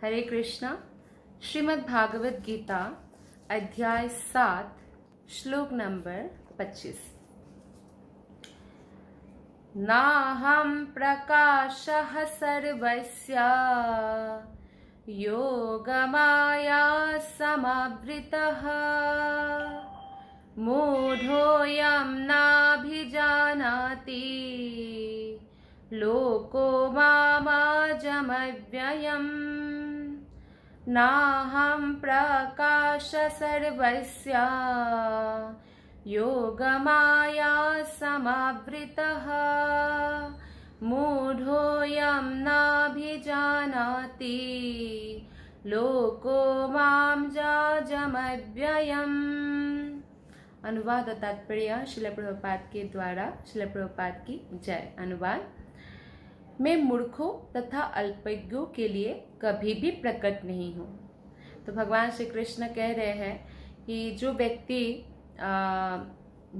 हरे कृष्णा। श्रीमद् भागवत गीता अध्याय 7 श्लोक नंबर 25। नाहं प्रकाशः सर्वस्य योगमाया समावृतः मूढोऽयं नाभिजानाति लोको मामाजमव्ययम्। नाहं प्रकाश सर्वस्य योगमाया समावृतः मूढोऽयं नाभिजानाति लोको मामजमव्ययम्। अनुवाद और तात्पर्य श्रील प्रभुपाद के द्वारा। श्रील प्रभुपाद की जय। अनुवाद। मैं मूर्खों तथा अल्पज्ञों के लिए कभी भी प्रकट नहीं हूँ। तो भगवान श्री कृष्ण कह रहे हैं कि जो व्यक्ति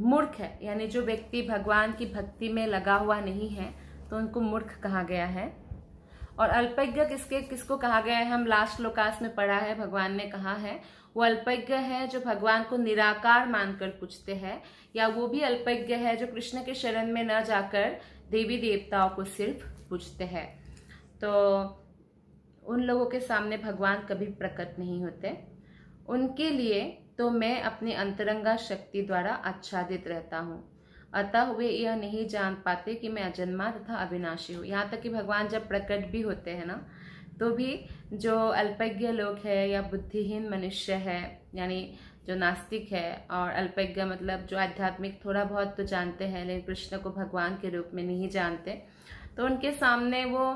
मूर्ख है, यानी जो व्यक्ति भगवान की भक्ति में लगा हुआ नहीं है, तो उनको मूर्ख कहा गया है। और अल्पज्ञ किसको कहा गया है? हम लास्ट श्लोकास में पढ़ा है, भगवान ने कहा है वो अल्पज्ञ है जो भगवान को निराकार मानकर पूजते हैं, या वो भी अल्पज्ञ है जो कृष्ण के शरण में न जाकर देवी देवताओं को सिर्फ पूजते हैं। तो उन लोगों के सामने भगवान कभी प्रकट नहीं होते। उनके लिए तो मैं अपनी अंतरंगा शक्ति द्वारा आच्छादित रहता हूँ, अतः वे यह नहीं जान पाते कि मैं अजन्मा तथा अविनाशी हूँ। यहाँ तक कि भगवान जब प्रकट भी होते हैं ना, तो भी जो अल्पज्ञ लोग हैं या बुद्धिहीन मनुष्य है, यानी जो नास्तिक है, और अल्पज्ञ मतलब जो आध्यात्मिक थोड़ा बहुत तो जानते हैं लेकिन कृष्ण को भगवान के रूप में नहीं जानते, तो उनके सामने वो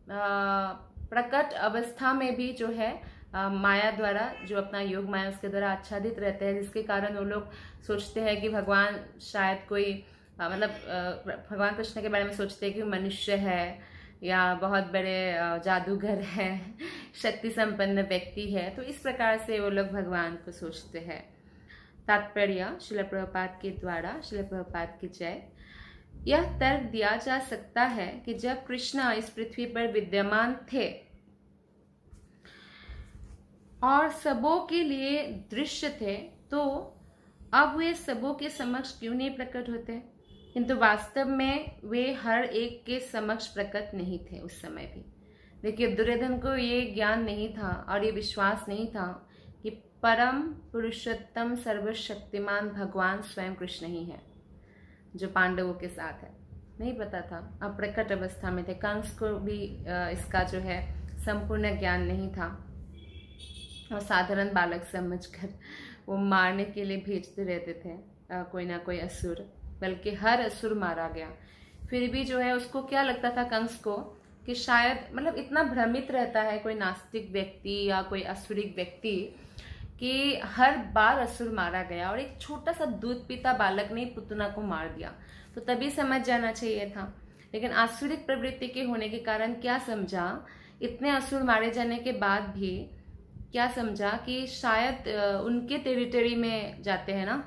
प्रकट अवस्था में भी जो है माया द्वारा, जो अपना योग माया उसके द्वारा आच्छादित रहते हैं, जिसके कारण वो लोग सोचते हैं कि भगवान शायद कोई भगवान कृष्ण के बारे में सोचते हैं कि मनुष्य है या बहुत बड़े जादूगर है, शक्ति संपन्न व्यक्ति है। तो इस प्रकार से वो लोग भगवान को सोचते हैं। तात्पर्य श्रील प्रभुपाद के द्वारा। श्रील प्रभुपाद की जय। यह तर्क दिया जा सकता है कि जब कृष्ण इस पृथ्वी पर विद्यमान थे और सबों के लिए दृश्य थे, तो अब वे सबों के समक्ष क्यों नहीं प्रकट होते? किंतु वास्तव में वे हर एक के समक्ष प्रकट नहीं थे उस समय भी। देखिए, दुर्योधन को ये ज्ञान नहीं था और ये विश्वास नहीं था कि परम पुरुषोत्तम सर्वशक्तिमान भगवान स्वयं कृष्ण ही है जो पांडवों के साथ है। नहीं पता था, अब प्रकट अवस्था में थे। कंस को भी इसका जो है संपूर्ण ज्ञान नहीं था, और साधारण बालक समझकर वो मारने के लिए भेजते रहते थे कोई ना कोई असुर, बल्कि हर असुर मारा गया। फिर भी जो है उसको क्या लगता था कंस को कि शायद, मतलब इतना भ्रमित रहता है कोई नास्तिक व्यक्ति या कोई असुरिक व्यक्ति कि हर बार असुर मारा गया और एक छोटा सा दूध पीता बालक ने पुतना को मार दिया, तो तभी समझ जाना चाहिए था। लेकिन आसुरिक प्रवृत्ति के होने के कारण क्या समझा, इतने असुर मारे जाने के बाद भी क्या समझा कि शायद उनके टेरिटरी में जाते हैं ना,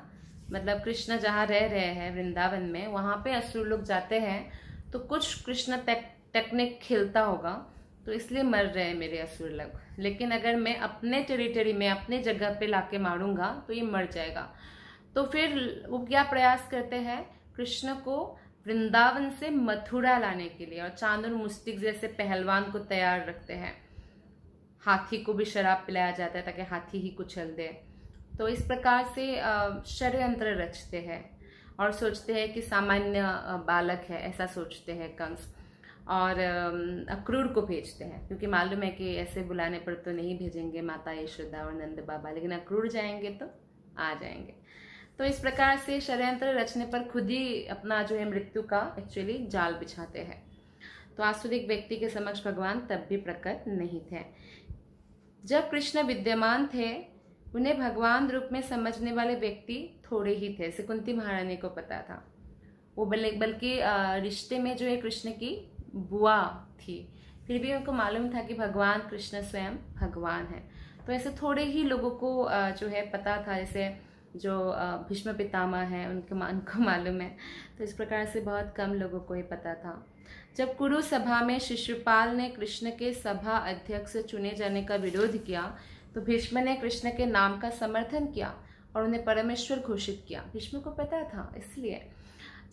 मतलब कृष्ण जहाँ रह रहे हैं वृंदावन में, वहां पे असुर लोग जाते हैं, तो कुछ कृष्ण टेक्निक खेलता होगा, तो इसलिए मर रहे हैं मेरे असुर लोग। लेकिन अगर मैं अपने टेरिटरी में अपने जगह पे लाके मारूंगा तो ये मर जाएगा। तो फिर वो क्या प्रयास करते हैं, कृष्ण को वृंदावन से मथुरा लाने के लिए, और चांद और मुस्तिक जैसे पहलवान को तैयार रखते हैं। हाथी को भी शराब पिलाया जाता है ताकि हाथी ही कुचल दे। तो इस प्रकार से षड्यंत्र रचते हैं और सोचते हैं कि सामान्य बालक है, ऐसा सोचते हैं कंस, और अक्रूर को भेजते हैं, क्योंकि मालूम है कि ऐसे बुलाने पर तो नहीं भेजेंगे माता यशोदा और नंद बाबा, लेकिन अक्रूर जाएंगे तो आ जाएंगे। तो इस प्रकार से षड्यंत्र रचने पर खुद ही अपना जो है मृत्यु का एक्चुअली जाल बिछाते हैं। तो आसुरिक व्यक्ति के समक्ष भगवान तब भी प्रकट नहीं थे। जब कृष्ण विद्यमान थे, उन्हें भगवान रूप में समझने वाले व्यक्ति थोड़े ही थे। ऐसे कुंती महारानी को पता था, वो बल्कि रिश्ते में जो है कृष्ण की बुआ थी, फिर भी उनको मालूम था कि भगवान कृष्ण स्वयं भगवान है। तो ऐसे थोड़े ही लोगों को जो है पता था, जैसे जो भीष्म पितामह है उनको मालूम है। तो इस प्रकार से बहुत कम लोगों को ही पता था। जब कुरु सभा में शिशुपाल ने कृष्ण के सभा अध्यक्ष चुने जाने का विरोध किया तो भीष्म ने कृष्ण के नाम का समर्थन किया और उन्हें परमेश्वर घोषित किया। भीष्म को पता था इसलिए।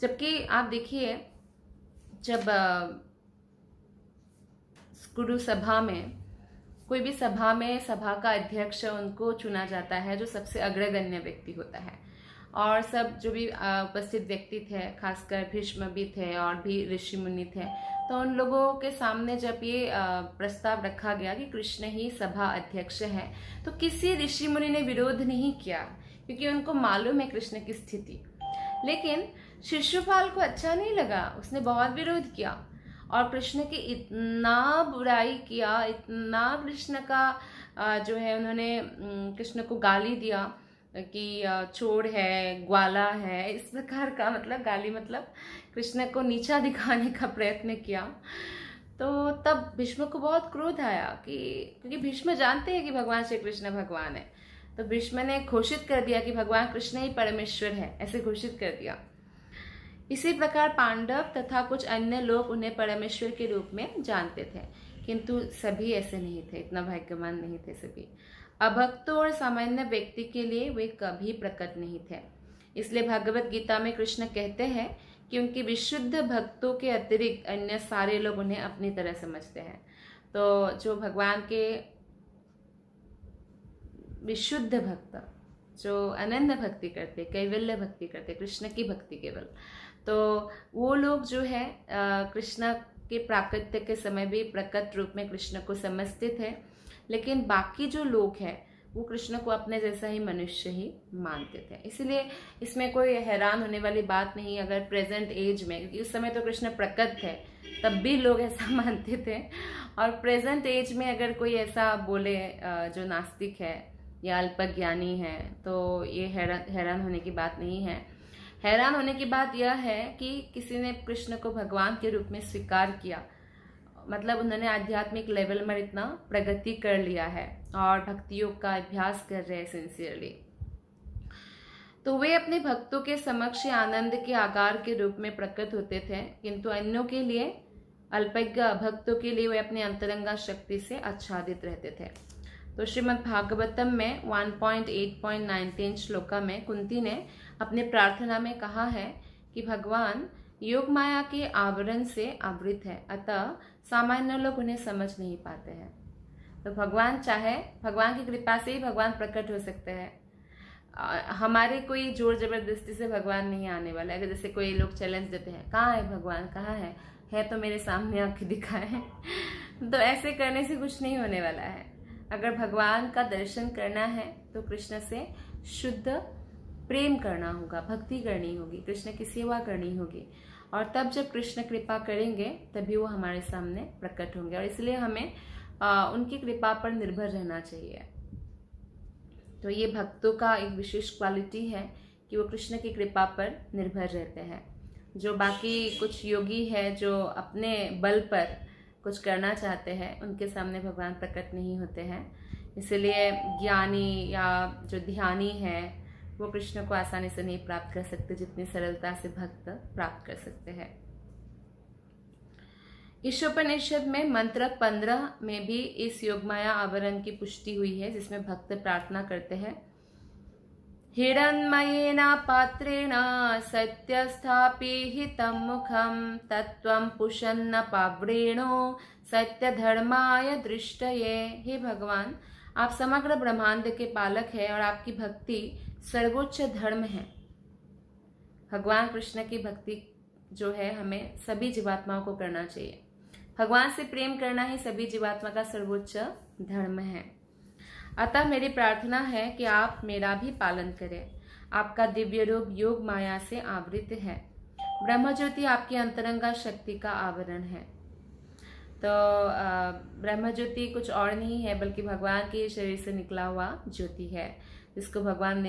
जबकि आप देखिए, जब कुरु सभा में, कोई भी सभा में सभा का अध्यक्ष उनको चुना जाता है जो सबसे अग्रगण्य व्यक्ति होता है, और सब जो भी उपस्थित व्यक्ति थे, खासकर भीष्म भी थे और भी ऋषि मुनि थे, तो उन लोगों के सामने जब ये प्रस्ताव रखा गया कि कृष्ण ही सभा अध्यक्ष है, तो किसी ऋषि मुनि ने विरोध नहीं किया, क्योंकि उनको मालूम है कृष्ण की स्थिति। लेकिन शिशुपाल को अच्छा नहीं लगा, उसने बहुत विरोध किया और कृष्ण की इतना बुराई किया, इतना कृष्ण का जो है, उन्होंने कृष्ण को गाली दिया कि चोर है, ग्वाला है, इस प्रकार का, मतलब गाली मतलब कृष्ण को नीचा दिखाने का प्रयत्न किया। तो तब भीष्म को बहुत क्रोध आया कि क्योंकि भीष्म जानते हैं कि भगवान श्री कृष्ण भगवान है, तो भीष्म ने घोषित कर दिया कि भगवान कृष्ण ही परमेश्वर है, ऐसे घोषित कर दिया। इसी प्रकार पांडव तथा कुछ अन्य लोग उन्हें परमेश्वर के रूप में जानते थे, किंतु सभी ऐसे नहीं थे, इतना भाग्यवान नहीं थे सभी। अभक्तों और सामान्य व्यक्ति के लिए वे कभी प्रकट नहीं थे। इसलिए भगवत गीता में कृष्ण कहते हैं कि उनके विशुद्ध भक्तों के अतिरिक्त अन्य सारे लोग उन्हें अपनी तरह समझते हैं। तो जो भगवान के विशुद्ध भक्त, जो अनन्य भक्ति करते, कैवल्य भक्ति करते, कृष्ण की भक्ति केवल, तो वो लोग जो है कृष्ण के प्राकट्य के समय भी प्रकट रूप में कृष्ण को समझते थे। लेकिन बाकी जो लोग हैं वो कृष्ण को अपने जैसा ही मनुष्य ही मानते थे। इसलिए इसमें कोई हैरान होने वाली बात नहीं अगर प्रेजेंट एज में, क्योंकि उस समय तो कृष्ण प्रकट थे तब भी लोग ऐसा मानते थे, और प्रेजेंट एज में अगर कोई ऐसा बोले जो नास्तिक है या अल्पज्ञानी है, तो ये हैरान होने की बात नहीं है। हैरान होने की बात यह है कि किसी ने कृष्ण को भगवान के रूप में स्वीकार किया, मतलब उन्होंने आध्यात्मिक लेवल में इतना प्रगति कर लिया है और भक्ति योग का अभ्यास कर रहे हैं सिंसियरली, तो वे अपने भक्तों के समक्ष आनंद के आकार के रूप में प्रकट होते थे, किंतु अन्यों के लिए, अल्पज्ञ भक्तों के लिए वे अपने अंतरंगा शक्ति से आच्छादित रहते थे। तो श्रीमद् भागवतम में 1.8.19 श्लोका में कुंती ने अपने प्रार्थना में कहा है कि भगवान योग माया के आवरण से आवृत है, अतः सामान्य लोग उन्हें समझ नहीं पाते हैं। तो भगवान चाहे, भगवान की कृपा से ही भगवान प्रकट हो सकते हैं, हमारे कोई जोर जबरदस्ती से भगवान नहीं आने वाला है। अगर जैसे कोई लोग चैलेंज देते हैं, कहाँ है भगवान, कहाँ है तो मेरे सामने आके दिखाए तो ऐसे करने से कुछ नहीं होने वाला है। अगर भगवान का दर्शन करना है तो कृष्ण से शुद्ध प्रेम करना होगा, भक्ति करनी होगी, कृष्ण की सेवा करनी होगी, और तब जब कृष्ण कृपा करेंगे तभी वो हमारे सामने प्रकट होंगे। और इसलिए हमें उनकी कृपा पर निर्भर रहना चाहिए। तो ये भक्तों का एक विशेष क्वालिटी है कि वो कृष्ण की कृपा पर निर्भर रहते हैं। जो बाकी कुछ योगी है जो अपने बल पर कुछ करना चाहते हैं, उनके सामने भगवान प्रकट नहीं होते हैं। इसलिए ज्ञानी या जो ध्यानी है वो कृष्ण को आसानी से नहीं प्राप्त कर सकते जितनी सरलता से भक्त प्राप्त कर सकते हैं। ईशोपनिषद में मंत्र 15 में भी इस योगमाया आवरण की पुष्टि हुई है, जिसमें भक्त प्रार्थना करते हैं, हिरण्मयेन पात्रेण सत्यस्थापिहितं मुखं तत्त्वं पुषन्न पाव्रेणो सत्य धर्माय दृष्टये। हे भगवान, आप समग्र ब्रह्मांड के पालक हैं और आपकी भक्ति सर्वोच्च धर्म है। भगवान कृष्ण की भक्ति जो है हमें सभी जीवात्माओं को करना चाहिए। भगवान से प्रेम करना ही सभी जीवात्मा का सर्वोच्च धर्म है। अतः मेरी प्रार्थना है कि आप मेरा भी पालन करें। आपका दिव्य रूप योग माया से आवृत है। ब्रह्म ज्योति आपकी अंतरंगा शक्ति का आवरण है। तो ब्रह्म ज्योति कुछ और नहीं है बल्कि भगवान के शरीर से निकला हुआ ज्योति है, जिसको भगवान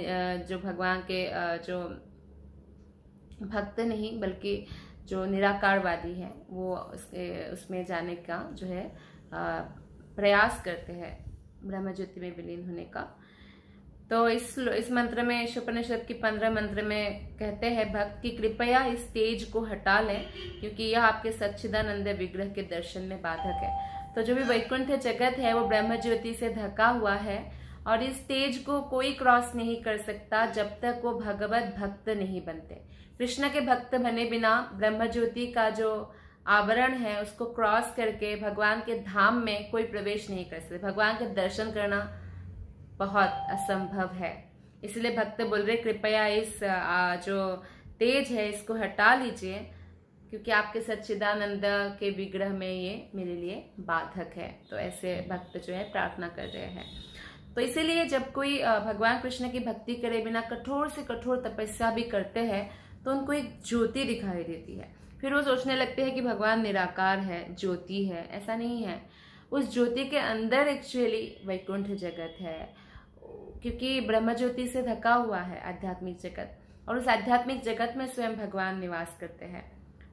जो भगवान के जो भक्त नहीं बल्कि जो निराकारवादी है वो उसमें जाने का जो है प्रयास करते हैं, ब्रह्म ज्योति में विलीन होने का। तो इस मंत्र में, इस उपनिषद की 15 मंत्र में कहते हैं भक्त की कृपया इस तेज को हटा लें, क्योंकि यह आपके सच्चिदानंद विग्रह के दर्शन में बाधक है। तो जो भी वैकुंठ जगत है वो ब्रह्म ज्योति से ढका हुआ है, और इस तेज को कोई क्रॉस नहीं कर सकता जब तक वो भगवत भक्त नहीं बनते। कृष्ण के भक्त बने बिना ब्रह्म ज्योति का जो आवरण है उसको क्रॉस करके भगवान के धाम में कोई प्रवेश नहीं कर सकते। भगवान के दर्शन करना बहुत असंभव है। इसलिए भक्त बोल रहे कृपया इस जो तेज है इसको हटा लीजिए, क्योंकि आपके सच्चिदानंद के विग्रह में ये मेरे लिए बाधक है। तो ऐसे भक्त जो है प्रार्थना कर रहे हैं। तो इसीलिए जब कोई भगवान कृष्ण की भक्ति करे बिना कठोर से कठोर तपस्या भी करते हैं तो उनको एक ज्योति दिखाई देती है। फिर वो सोचने लगते हैं कि भगवान निराकार है, ज्योति है। ऐसा नहीं है। उस ज्योति के अंदर एक्चुअली वैकुंठ जगत है, क्योंकि ब्रह्म ज्योति से ढका हुआ है आध्यात्मिक जगत, और उस आध्यात्मिक जगत में स्वयं भगवान निवास करते हैं।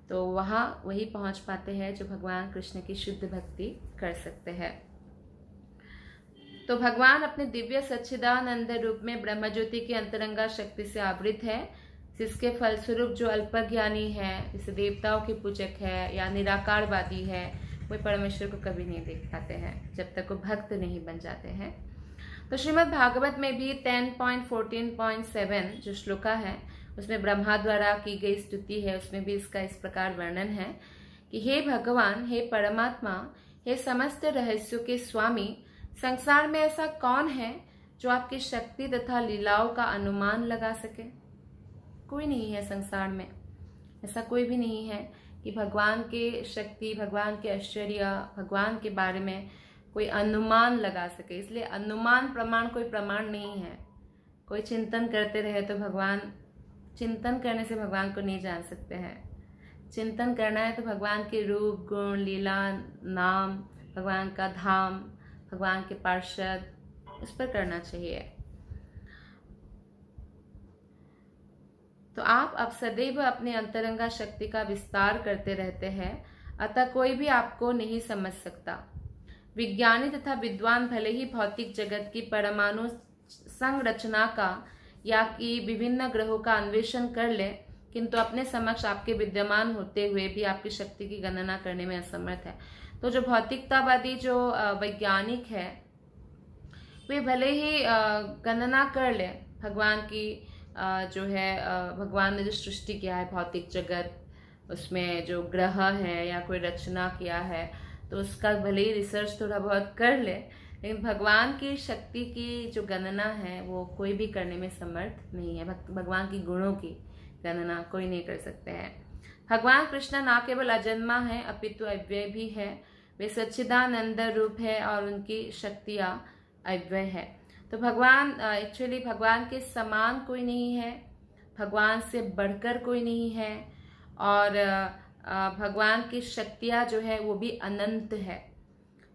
तो वहां वही पहुंच पाते हैं जो भगवान कृष्ण की शुद्ध भक्ति कर सकते हैं। तो भगवान अपने दिव्य सच्चिदानंद रूप में ब्रह्म ज्योति की अंतरंगा शक्ति से आवृत है, जिसके फलस्वरूप जो अल्पज्ञानी है, जैसे देवताओं के पूजक है या निराकारवादी है, वे परमेश्वर को कभी नहीं देख पाते हैं जब तक वो भक्त नहीं बन जाते हैं। तो श्रीमद् भागवत में भी 10.14.7 जो श्लोका है उसमें ब्रह्मा द्वारा की गई स्तुति है, उसमें भी इसका इस प्रकार वर्णन है कि हे भगवान, हे परमात्मा, हे समस्त रहस्यों के स्वामी, संसार में ऐसा कौन है जो आपकी शक्ति तथा लीलाओं का अनुमान लगा सके। कोई नहीं है संसार में, ऐसा कोई भी नहीं है कि भगवान के शक्ति, भगवान के ऐश्वर्य, भगवान के बारे में कोई अनुमान लगा सके। इसलिए अनुमान प्रमाण कोई प्रमाण नहीं है। कोई चिंतन करते रहे तो भगवान, चिंतन करने से भगवान को नहीं जान सकते हैं। चिंतन करना है तो भगवान के रूप, गुण, लीला, नाम, भगवान का धाम, भगवान के पार्षद, उस पर करना चाहिए। तो आप अब सदैव अपने अंतरंगा शक्ति का विस्तार करते रहते हैं, अतः कोई भी आपको नहीं समझ सकता। विज्ञानी तथा विद्वान भले ही भौतिक जगत की परमाणु संरचना का या कि विभिन्न ग्रहों का अन्वेषण कर ले, किंतु अपने समक्ष आपके विद्यमान होते हुए भी आपकी शक्ति की गणना करने में असमर्थ है। तो जो भौतिकतावादी, जो वैज्ञानिक है, वे भले ही गणना कर ले भगवान की, जो है भगवान ने जो सृष्टि किया है भौतिक जगत, उसमें जो ग्रह है या कोई रचना किया है, तो उसका भले ही रिसर्च थोड़ा बहुत कर ले, लेकिन भगवान की शक्ति की जो गणना है वो कोई भी करने में समर्थ नहीं है। भगवान की गुणों की गणना कोई नहीं कर सकते हैं। भगवान कृष्ण ना केवल अजन्मा है अपितु अव्यय भी है। वे सच्चिदानंद रूप है और उनकी शक्तियां अव्यय है। तो भगवान एक्चुअली भगवान के समान कोई नहीं है, भगवान से बढ़कर कोई नहीं है, और भगवान की शक्तियां जो है वो भी अनंत है।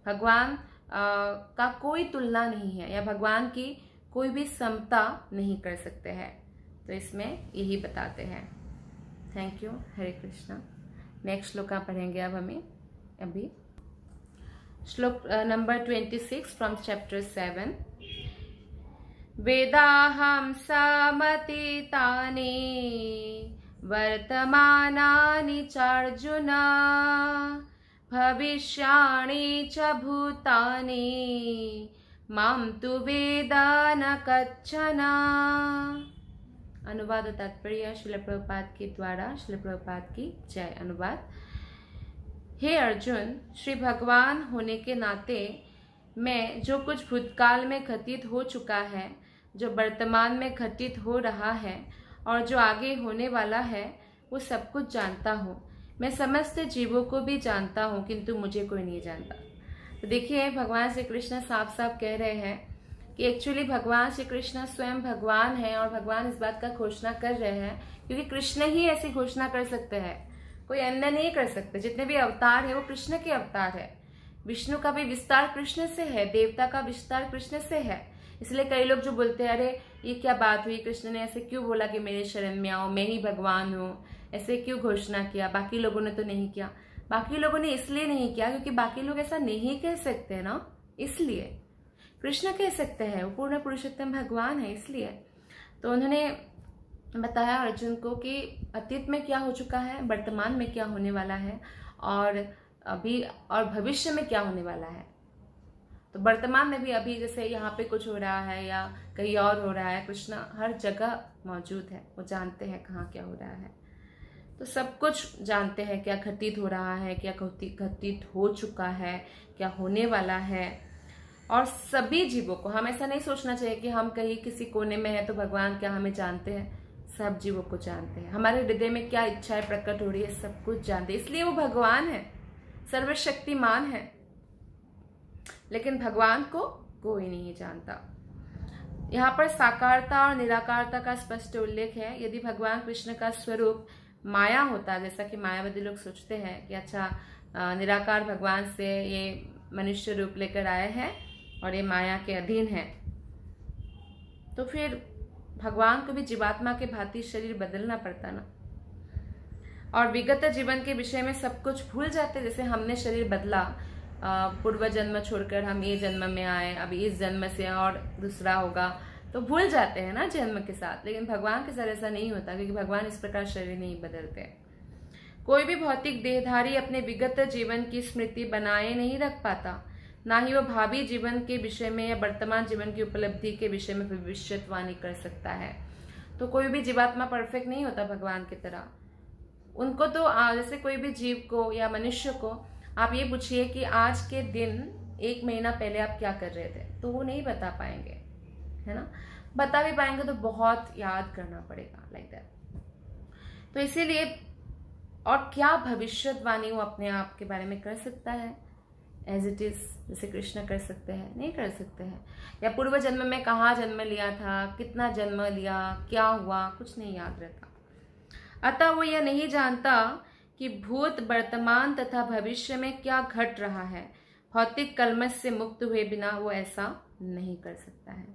भगवान का कोई तुलना नहीं है, या भगवान की कोई भी समता नहीं कर सकते हैं। तो इसमें यही बताते हैं। Thank you. Hare Krishna. Next श्लोक पढ़ेंगे अब हमें अभी। श्लोक नंबर 26 फ्रॉम चैप्टर 7। वेदाहं समतीतानि वर्तमानानि चार्जुन भविष्याणि च भूतानि मां तु वेद न कच्छन। अनुवाद और तात्पर्य श्रील प्रभुपाद के द्वारा। श्रील प्रभुपाद की जय। अनुवाद। हे अर्जुन, श्री भगवान होने के नाते मैं जो कुछ भूतकाल में घटित हो चुका है, जो वर्तमान में घटित हो रहा है और जो आगे होने वाला है, वो सब कुछ जानता हूँ। मैं समस्त जीवों को भी जानता हूँ, किंतु मुझे कोई नहीं जानता। तो देखिए, भगवान श्री कृष्ण साफ साफ कह रहे हैं कि एक्चुअली भगवान श्री कृष्ण स्वयं भगवान है, और भगवान इस बात का घोषणा कर रहे हैं क्योंकि कृष्ण ही ऐसी घोषणा कर सकते हैं, कोई अन्य नहीं कर सकते। जितने भी अवतार है वो कृष्ण के अवतार है। विष्णु का भी विस्तार कृष्ण से है, देवता का विस्तार कृष्ण से है। इसलिए कई लोग जो बोलते हैं, अरे ये क्या बात हुई, कृष्ण ने ऐसे क्यों बोला कि मेरे शरण में आओ, मैं ही भगवान हूँ, ऐसे क्यों घोषणा किया, बाकी लोगों ने तो नहीं किया। बाकी लोगों ने इसलिए नहीं किया क्योंकि बाकी लोग ऐसा नहीं कह सकते ना, इसलिए कृष्ण कह सकते हैं, वो पूर्ण पुरुषोत्तम भगवान है इसलिए। तो उन्होंने बताया अर्जुन को कि अतीत में क्या हो चुका है, वर्तमान में क्या होने वाला है, और अभी और भविष्य में क्या होने वाला है। तो वर्तमान में भी अभी जैसे यहाँ पे कुछ हो रहा है या कहीं और हो रहा है, कृष्ण हर जगह मौजूद है, वो जानते हैं कहाँ क्या हो रहा है। तो सब कुछ जानते हैं, क्या घटित हो रहा है, क्या घटित हो चुका है, क्या होने वाला है। और सभी जीवों को, हम ऐसा नहीं सोचना चाहिए कि हम कहीं किसी कोने में है तो भगवान क्या हमें जानते हैं। सब जीवों को जानते हैं, हमारे हृदय में क्या इच्छाएं प्रकट हो रही है सब कुछ जानते हैं, इसलिए वो भगवान है, सर्वशक्तिमान है। लेकिन भगवान को कोई नहीं जानता। यहाँ पर साकारता और निराकारता का स्पष्ट उल्लेख है। यदि भगवान कृष्ण का स्वरूप माया होता, जैसा कि मायावादी लोग सोचते हैं कि अच्छा निराकार भगवान से ये मनुष्य रूप लेकर आए हैं और ये माया के अधीन है, तो फिर भगवान को भी जीवात्मा के भांति शरीर बदलना पड़ता ना, और विगत जीवन के विषय में सब कुछ भूल जाते। जैसे हमने शरीर बदला, पूर्व जन्म छोड़कर हम ये जन्म में आए, अभी इस जन्म से और दूसरा होगा, तो भूल जाते हैं ना जन्म के साथ। लेकिन भगवान के साथ ऐसा नहीं होता, क्योंकि भगवान इस प्रकार शरीर नहीं बदलते। कोई भी भौतिक देहधारी अपने विगत जीवन की स्मृति बनाए नहीं रख पाता, ना ही वो भावी जीवन के विषय में या वर्तमान जीवन की उपलब्धि के विषय में भविष्यवाणी कर सकता है। तो कोई भी जीवात्मा परफेक्ट नहीं होता भगवान की तरह। उनको तो जैसे कोई भी जीव को या मनुष्य को आप ये पूछिए कि आज के दिन 1 महीना पहले आप क्या कर रहे थे, तो वो नहीं बता पाएंगे, है ना। बता भी पाएंगे तो बहुत याद करना पड़ेगा, लाइक दैट। तो इसीलिए, और क्या भविष्यवाणी वो अपने आप के बारे में कर सकता है एज इट इज, जैसे कृष्ण कर सकते हैं? नहीं कर सकते हैं। या पूर्व जन्म में कहाँ जन्म लिया था, कितना जन्म लिया, क्या हुआ, कुछ नहीं याद रहता। अतः वो यह नहीं जानता कि भूत, वर्तमान तथा भविष्य में क्या घट रहा है। भौतिक कलमश से मुक्त हुए बिना वो ऐसा नहीं कर सकता है।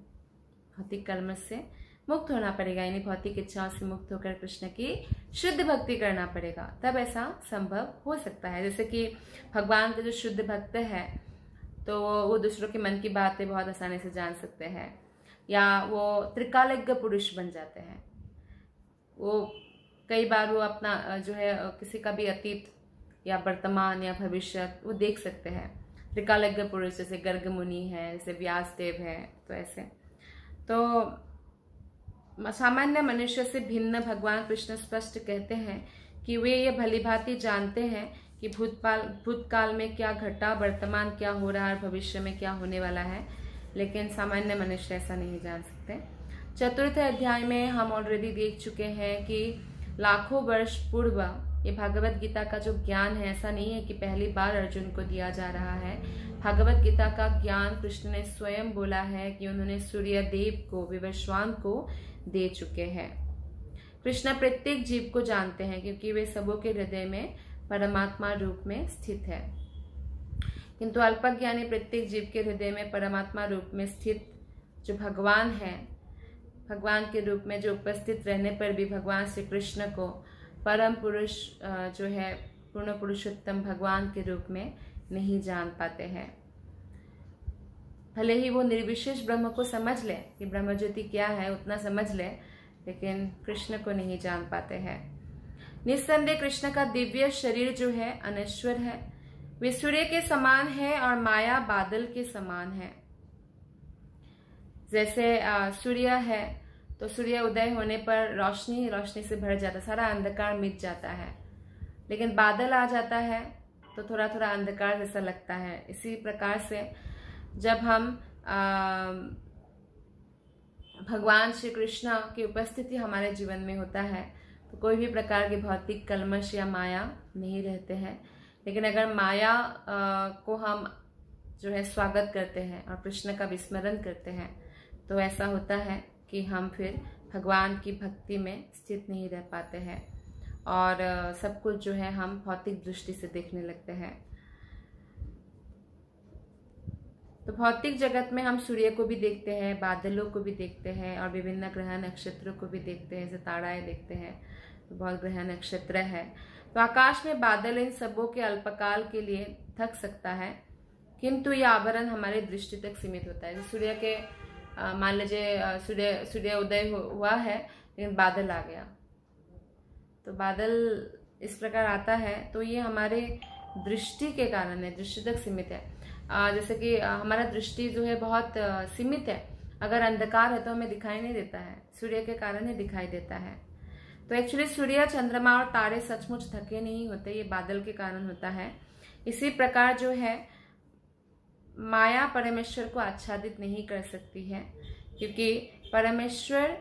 भौतिक कलमश से मुक्त होना पड़ेगा, यानी भौतिक इच्छाओं से मुक्त होकर कृष्ण की शुद्ध भक्ति करना पड़ेगा, तब ऐसा संभव हो सकता है। जैसे कि भगवान के जो शुद्ध भक्त है, तो वो दूसरों के मन की बातें बहुत आसानी से जान सकते हैं, या वो त्रिकालज्ञ पुरुष बन जाते हैं। वो कई बार वो अपना जो है किसी का भी अतीत या वर्तमान या भविष्य वो देख सकते हैं। त्रिकालज्ञ पुरुष जैसे गर्ग मुनि है, जैसे व्यासदेव है, तो ऐसे। तो सामान्य मनुष्य से भिन्न भगवान कृष्ण स्पष्ट कहते हैं कि वे ये भलीभांति जानते हैं कि भूतकाल में क्या घटा, वर्तमान क्या हो रहा है, भविष्य में क्या होने वाला है। लेकिन सामान्य मनुष्य ऐसा नहीं जान सकते। चतुर्थ अध्याय में हम ऑलरेडी देख चुके हैं कि लाखों वर्ष पूर्व ये भागवत गीता का जो ज्ञान है, ऐसा नहीं है कि पहली बार अर्जुन को दिया जा रहा है। भागवत गीता का ज्ञान कृष्ण ने स्वयं बोला है कि उन्होंने सूर्य देव को, विवस्वान को दे चुके हैं। कृष्ण प्रत्येक जीव को जानते हैं, क्योंकि वे सबों के हृदय में परमात्मा रूप में स्थित है। किंतु अल्पज्ञानी प्रत्येक जीव के हृदय में परमात्मा रूप में स्थित जो भगवान है, भगवान के रूप में जो उपस्थित रहने पर भी भगवान श्री कृष्ण को परम पुरुष जो है, पूर्ण पुरुषोत्तम भगवान के रूप में नहीं जान पाते हैं। भले ही वो निर्विशेष ब्रह्म को समझ ले कि ब्रह्म ज्योति क्या है, उतना समझ ले, लेकिन कृष्ण को नहीं जान पाते हैं। निस्संदेह कृष्ण का दिव्य शरीर जो है अनश्वर है, वे सूर्य के समान है और माया बादल के समान है। जैसे सूर्य है तो सूर्य उदय होने पर रोशनी रोशनी से भर जाता है, सारा अंधकार मिट जाता है। लेकिन बादल आ जाता है तो थोड़ा थोड़ा अंधकार जैसा लगता है। इसी प्रकार से जब हम भगवान श्री कृष्ण की उपस्थिति हमारे जीवन में होता है तो कोई भी प्रकार के भौतिक कलमश या माया नहीं रहते हैं। लेकिन अगर माया को हम जो है स्वागत करते हैं और कृष्ण का विस्मरण करते हैं, तो ऐसा होता है कि हम फिर भगवान की भक्ति में स्थित नहीं रह पाते हैं और सब कुछ जो है हम भौतिक दृष्टि से देखने लगते हैं। तो भौतिक जगत में हम सूर्य को भी देखते हैं, बादलों को भी देखते हैं और विभिन्न ग्रह नक्षत्रों को भी देखते हैं, जैसे ताराएं देखते हैं, तो बहुत ग्रह नक्षत्र है। तो आकाश में बादल इन सबों के अल्पकाल के लिए थक सकता है, किंतु ये आवरण हमारे दृष्टि तक सीमित होता है। सूर्य के मान लीजिए सूर्य उदय हुआ है लेकिन बादल आ गया, तो बादल इस प्रकार आता है, तो ये हमारे दृष्टि के कारण है, दृष्टि तक सीमित है। जैसे कि हमारा दृष्टि जो है बहुत सीमित है, अगर अंधकार है तो हमें दिखाई नहीं देता है, सूर्य के कारण ही दिखाई देता है। तो एक्चुअली सूर्य, चंद्रमा और तारे सचमुच थके नहीं होते, ये बादल के कारण होता है। इसी प्रकार जो है माया परमेश्वर को आच्छादित नहीं कर सकती है, क्योंकि परमेश्वर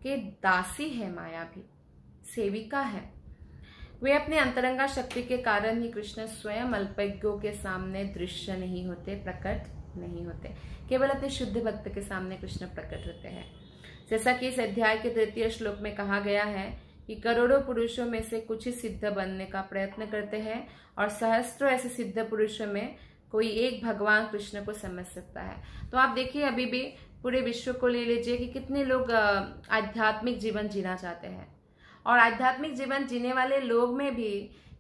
के दासी है, माया भी सेविका है। वे अपने अंतरंगा शक्ति के कारण ही कृष्ण स्वयं अल्पज्ञों के सामने दृश्य नहीं होते, प्रकट नहीं होते, केवल अपने शुद्ध भक्त के सामने कृष्ण प्रकट होते हैं। जैसा कि इस अध्याय के 3 श्लोक में कहा गया है कि करोड़ों पुरुषों में से कुछ ही सिद्ध बनने का प्रयत्न करते हैं और सहस्त्रों ऐसे सिद्ध पुरुषों में कोई एक भगवान कृष्ण को समझ सकता है। तो आप देखिए अभी भी पूरे विश्व को ले लीजिए कि कितने लोग आध्यात्मिक जीवन जीना चाहते हैं, और आध्यात्मिक जीवन जीने वाले लोग में भी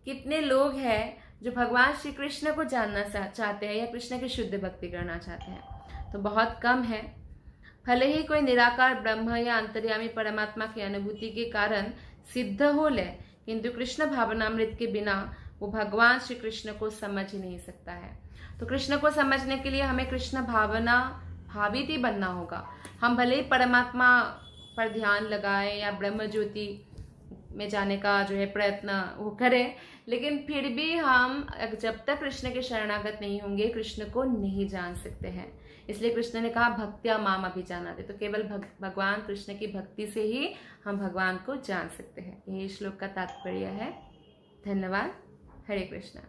कितने लोग हैं जो भगवान श्री कृष्ण को जानना चाहते हैं या कृष्ण की शुद्ध भक्ति करना चाहते हैं, तो बहुत कम है। भले ही कोई निराकार ब्रह्म या अंतर्यामी परमात्मा की अनुभूति के कारण सिद्ध हो ले, किंतु कृष्ण भावनामृत के बिना वो भगवान श्री कृष्ण को समझ ही नहीं सकता है। तो कृष्ण को समझने के लिए हमें कृष्ण भावना भावित ही बनना होगा। हम भले ही परमात्मा पर ध्यान लगाएं या ब्रह्म ज्योति में जाने का जो है प्रयत्न वो करें, लेकिन फिर भी हम जब तक कृष्ण के शरणागत नहीं होंगे कृष्ण को नहीं जान सकते हैं। इसलिए कृष्ण ने कहा भक्त्या माम अभिजानाते, तो केवल भगवान कृष्ण की भक्ति से ही हम भगवान को जान सकते हैं। यही श्लोक का तात्पर्य है। धन्यवाद। हरे कृष्णा।